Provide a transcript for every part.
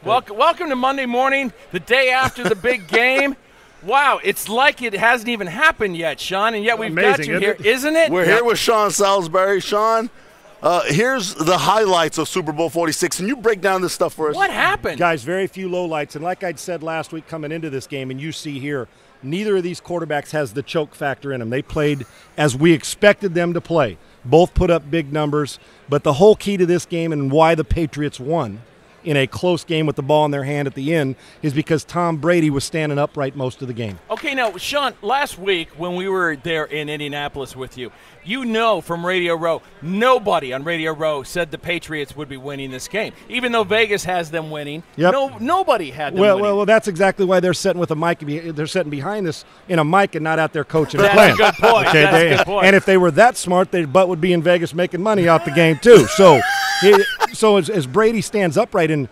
Welcome to Monday morning, the day after the big game. Wow, it's like it hasn't even happened yet, Sean, and yet we've got you here, isn't it? We're here with Sean Salisbury. Sean, here's the highlights of Super Bowl 46, and you break down this stuff for us. What happened? Guys, very few lowlights, and like I'd said last week coming into this game, and you see here, neither of these quarterbacks has the choke factor in them. They played as we expected them to play. Both put up big numbers, but the whole key to this game and why the Patriots won in a close game with the ball in their hand at the end is because Tom Brady was standing upright most of the game. Okay, now, Sean, last week when we were there in Indianapolis with you, you know from Radio Row, nobody on Radio Row said the Patriots would be winning this game. Even though Vegas has them winning, nobody had them winning. Well, that's exactly why they're sitting with a mic. They're sitting behind us in a mic and not out there coaching and playing. That's a good point. Okay, that's a good point. And if they were that smart, their butt would be in Vegas making money off the game too. So as Brady stands upright and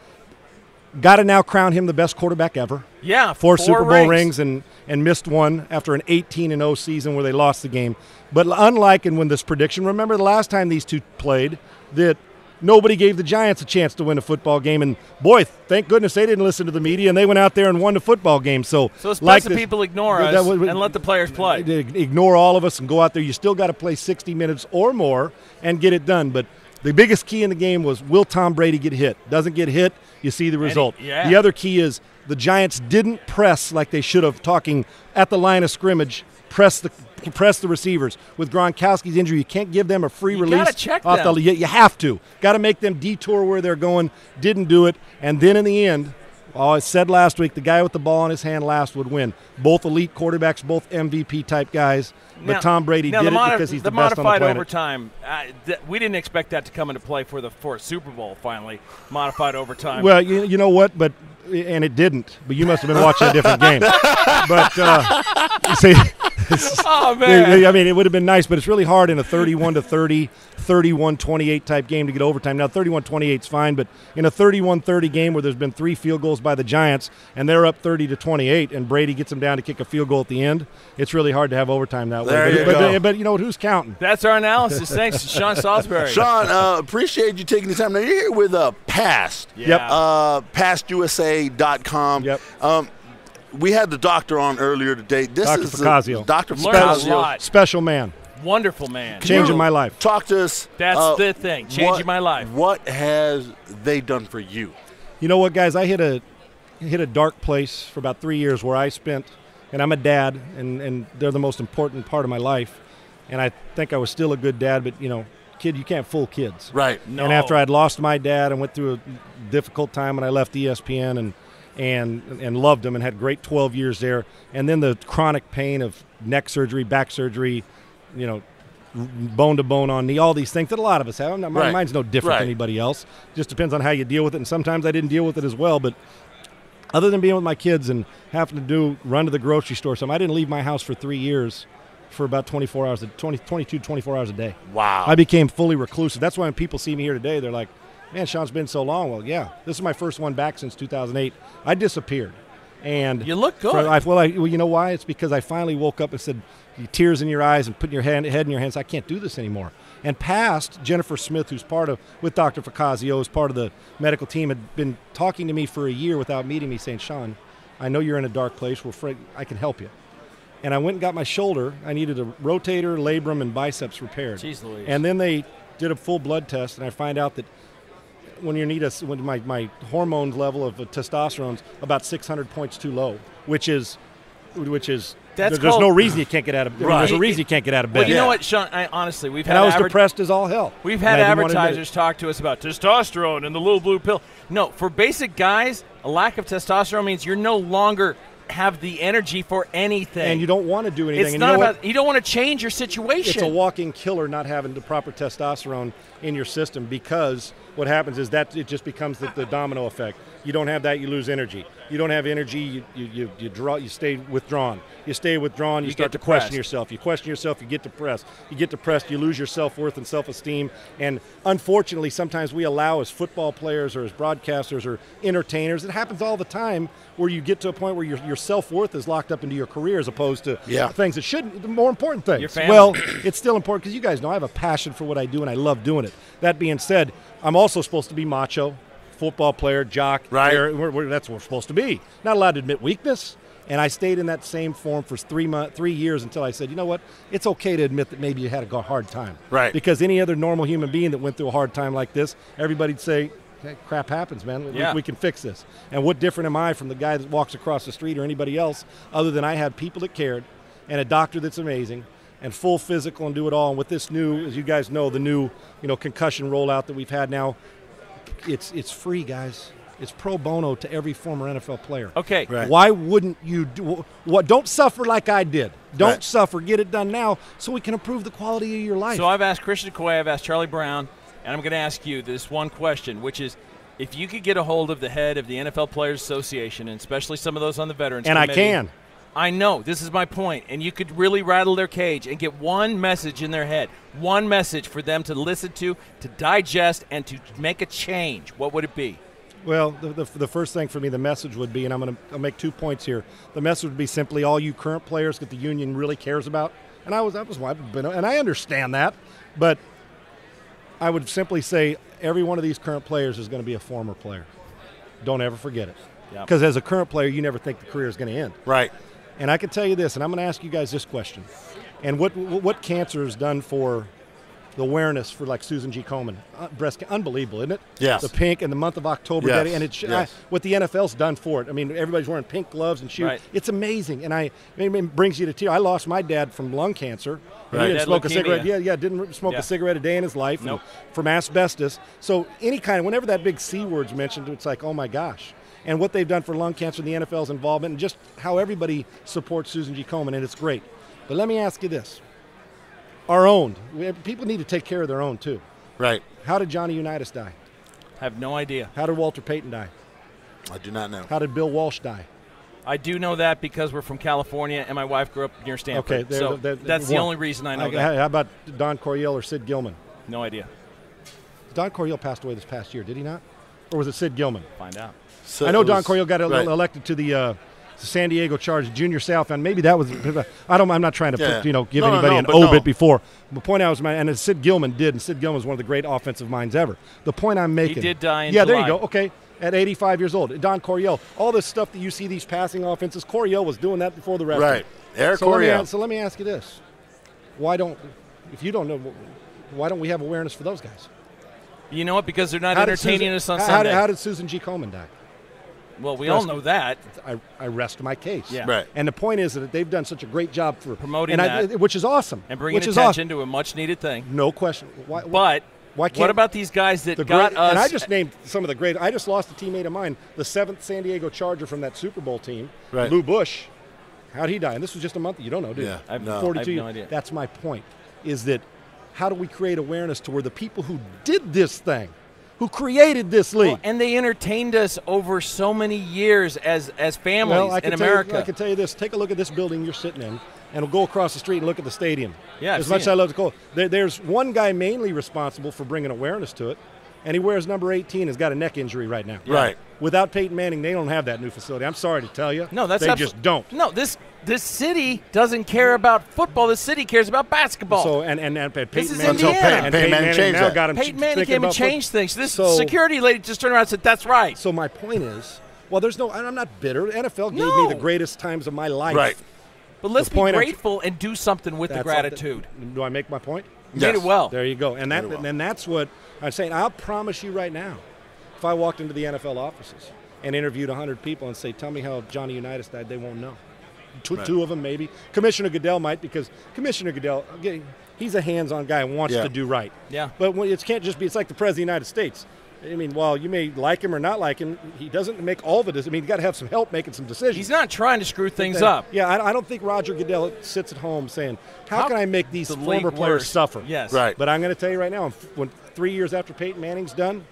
got to now crown him the best quarterback ever. Yeah, four Super Bowl rings and missed one after an 18-0 season where they lost the game. But unlike in when this prediction, remember the last time these two played that nobody gave the Giants a chance to win a football game. And, boy, thank goodness they didn't listen to the media, and they went out there and won the football game. So it's best that people ignore us and let the players play. Ignore all of us and go out there. You still got to play 60 minutes or more and get it done. But the biggest key in the game was, will Tom Brady get hit? Doesn't get hit, you see the result. The other key is the Giants didn't press like they should have, talking at the line of scrimmage, press the receivers. With Gronkowski's injury, you can't give them a free release. You got to check them. You have to. Got to make them detour where they're going. Didn't do it. And then in the end, I said last week, the guy with the ball in his hand last would win. Both elite quarterbacks, both MVP-type guys. But Tom Brady did it because he's the best on the planet. The modified overtime, we didn't expect that to come into play for a Super Bowl, finally. Modified overtime. Well, you know what? And it didn't. But you must have been watching a different game. But, you see, oh, man. I mean, it would have been nice, but it's really hard in a 31-30, 31-28 type game to get overtime. Now, 31-28 is fine, but in a 31-30 game where there's been 3 field goals by the Giants and they're up 30-28 and Brady gets them down to kick a field goal at the end, it's really hard to have overtime that way. But you know what? Who's counting? That's our analysis. Thanks, Sean Salisbury. Sean, appreciate you taking the time. Now, you're here with Past. PastUSA.com. Yep. We had the doctor on earlier today. Dr. Facazio. Dr. Facazio. Special man. Wonderful man. Changing my life. Talk to us. That's the thing. Changing my life. What has they done for you? You know what, guys? I hit a dark place for about 3 years where I spent, and I'm a dad, and they're the most important part of my life. And I think I was still a good dad, but, kid, you can't fool kids. Right. No. And after I'd lost my dad and went through a difficult time when I left ESPN and loved them and had great 12 years there, and then the chronic pain of neck surgery, back surgery, bone-to-bone on knee, all these things that a lot of us have. Mine's no different than anybody else. Just depends on how you deal with it, and sometimes I didn't deal with it as well. But other than being with my kids and having to run to the grocery store, I didn't leave my house for 3 years for about 24 hours a day. Wow. I became fully reclusive. That's why when people see me here today, they're like, man, Sean's been so long. Well, yeah, this is my first one back since 2008. I disappeared. And you look good. Well, you know why? It's because I finally woke up and said, tears in your eyes and putting your head in your hands, I can't do this anymore. And Past, Jennifer Smith, who's with Dr. Facazio, is part of the medical team, had been talking to me for a year without meeting me, saying, Sean, I know you're in a dark place. We're afraid I can help you. And I went and got my shoulder. I needed a rotator, labrum, and biceps repaired. Jeez Louise. And then they did a full blood test, and I find out that when my hormone level of testosterone is about 600 points too low, which is there's no reason you can't get out of bed. There's a reason you can't get out of bed. Well, you know what, Sean? Honestly, we've had. And I was depressed as all hell. We've had advertisers talk to us about testosterone and the little blue pill. No, for basic guys, a lack of testosterone means you're no longer have the energy for anything. And you don't want to do anything. It's not about, you don't want to change your situation. It's a walking killer not having the proper testosterone in your system, because what happens is that it just becomes the domino effect. You don't have that, you lose energy. You don't have energy, you stay withdrawn. You stay withdrawn, you start to question yourself. You question yourself, you get depressed. You get depressed, you lose your self-worth and self-esteem. And unfortunately, sometimes we allow, as football players or as broadcasters or entertainers, it happens all the time, where you get to a point where your self-worth is locked up into your career as opposed to things that shouldn't, the more important things. Your family. Well, it's still important, because you guys know I have a passion for what I do and I love doing it. That being said, I'm also supposed to be macho, football player, jock. Right. That's what we're supposed to be. Not allowed to admit weakness. And I stayed in that same form for 3 years until I said, you know what, it's okay to admit that maybe you had a hard time. Right. Because any other normal human being that went through a hard time like this, everybody'd say, hey, crap happens, man. Yeah. We can fix this. And what different am I from the guy that walks across the street or anybody else other than I had people that cared and a doctor that's amazing and full physical and do it all. And with this new, as you guys know, the new concussion rollout that we've had now, it's free, guys. It's pro bono to every former NFL player. Okay. Right. Why wouldn't you do what? Don't suffer like I did. Don't Right. suffer. Get it done now so we can improve the quality of your life. So I've asked Christian McCoy, I've asked Charlie Brown, and I'm going to ask you this one question, which is, if you could get a hold of the head of the NFL Players Association, and especially some of those on the Veterans and Committee, I can. I know, this is my point, and you could really rattle their cage and get one message in their head, one message for them to listen to digest, and to make a change, what would it be? Well, the first thing for me, the message would be, and I'll make 2 points here. The message would be simply all you current players that the union really cares about, and that was why I've been, and I understand that, but I would simply say every one of these current players is going to be a former player. Don't ever forget it. Because as a current player, you never think the career is going to end. Right. And I can tell you this, and I'm going to ask you guys this question. And what cancer has done for the awareness for like Susan G. Komen, unbelievable, isn't it? Yes. The pink in the month of October, Yes. and it's Yes. what the NFL's done for it. I mean, everybody's wearing pink gloves and shoes. Right. It's amazing, and it brings you to tears. I lost my dad from lung cancer. And Right. He didn't smoke a Leukemia. cigarette. Yeah, didn't smoke Yeah. a cigarette a day in his life. Nope. From asbestos. So whenever that big C word's mentioned, it's like, oh my gosh. And what they've done for lung cancer, and the NFL's involvement, and just how everybody supports Susan G. Komen, and it's great. But let me ask you this. Our own. People need to take care of their own, too. Right. How did Johnny Unitas die? I have no idea. How did Walter Payton die? I do not know. How did Bill Walsh die? I do know that because we're from California and my wife grew up near Stanford. Okay, So that's the only reason I know that. How about Don Coryell or Sid Gilman? No idea. Don Coryell passed away this past year, did he not? Or was it Sid Gilman? Find out. So I know it Don was- Coryell got right. elected to the San Diego Chargers junior South, and maybe that was. I'm not trying to Yeah. give No, anybody no, an but obit no. before. The point I was, and Sid Gilman did, and Sid Gilman was one of the great offensive minds ever. The point I'm making. He did die in Yeah, July. there you go. Okay. At 85 years old, Don Coryell, all this stuff that you see, these passing offenses, Coryell was doing that before the rest. Right. Of Eric so let me, Coryell. so let me ask you this: if you don't know, why don't we have awareness for those guys? You know what? Because they're not How did entertaining Susan- us on how Sunday. How did Susan G. Komen die? Well, we all know that. I rest my case. Yeah. Right. And the point is that they've done such a great job for Promoting and that. which is awesome. And bringing which attention is awesome. to a much-needed thing. No question. Why But can't what about these guys that the got great, us? And I just named some of the great. I just lost a teammate of mine, the 7th San Diego Charger from that Super Bowl team, Right. Lou Bush. How'd he die? And this was just a month. You don't know, do you? Yeah. I've No. 42. I have no idea. That's my point. Is that how do we create awareness to where the people who did this thing, who created this league? Well, and they entertained us over so many years as families Well, I in can America. I can tell you this. Take a look at this building you're sitting in, and we'll go across the street and look at the stadium. Yeah, I've as much as seen I it. love to call it. There's one guy mainly responsible for bringing awareness to it, and he wears number 18. Has got a neck injury right now. Right. Without Peyton Manning, they don't have that new facility. I'm sorry to tell you. No, that's they just don't. No, this city doesn't care about football. This city cares about basketball. So and Peyton This is Manning. Until Indiana. Peyton Manning changed now that. got him Peyton Manning thinking came and about football. changed things. This So- security lady just turned around and said, "That's right." So my point is, well, there's no. I'm not bitter. NFL gave No. me the greatest times of my life. Right. But let's the be point I'm- grateful and do something with the That's gratitude. Do I make my point? You did Yes. it well. There you go. And Very well. and that's what I'm saying. I'll promise you right now, if I walked into the NFL offices and interviewed 100 people and say, tell me how Johnny Unitas died, they won't know. Two of them maybe. Commissioner Goodell might, because Commissioner Goodell, he's a hands-on guy and wants Yeah. to do right. Yeah. But it can't just be, it's like the President of the United States. I mean, while you may like him or not like him, he doesn't make all of it. I mean, you got to have some help making some decisions. He's not trying to screw things up. Yeah, I don't think Roger Goodell sits at home saying, how can I make these the former league players worse? suffer? Yes. Right. But I'm going to tell you right now, when 3 years after Peyton Manning's done,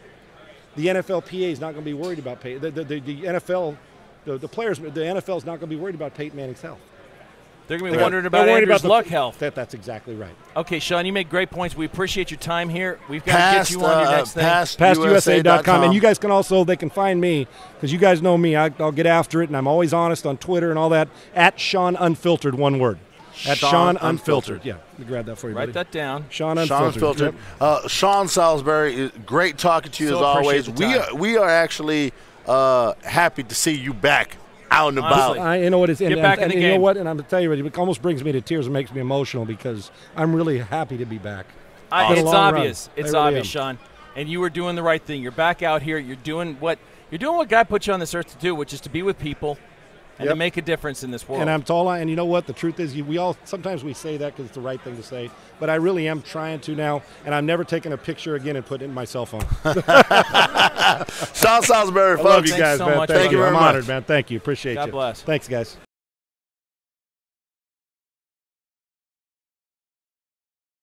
the NFLPA is not going to be worried about Peyton. The NFL, the players, the NFL is not going to be worried about Peyton Manning's health. They're going to be They're wondering about worried Andrew's the- luck health. That's exactly right. Okay, Sean, you make great points. We appreciate your time here. We've got to get you on your next thing. PastUSA.com. And you guys can also, they can find me, because you guys know me. I'll get after it, and I'm always honest on Twitter and all that, at Sean Unfiltered, one word. At Sean Unfiltered. Yeah, let me grab that for you, Write buddy. that down. Sean Unfiltered. Sean Salisbury, great talking to you So as always. appreciate the time. We are actually happy to see you back out and about. Honestly. You know what? It's, Get back in the you game. know what? And I'm going to tell you, it almost brings me to tears and makes me emotional because I'm really happy to be back. Been a It's long obvious. run. It's I really obvious, am. Sean. And you were doing the right thing. You're back out here. You're doing what God put you on this earth to do, which is to be with people and to make a difference in this world. And you know what? The truth is, sometimes we say that because it's the right thing to say, but I really am trying to now, and I'm never taking a picture again and putting it in my cell phone. Sean Salisbury, I folks. love you guys, so man. much. Thank Thank you you. very I'm much. honored, man. Thank you. Appreciate God you. bless. Thanks, guys.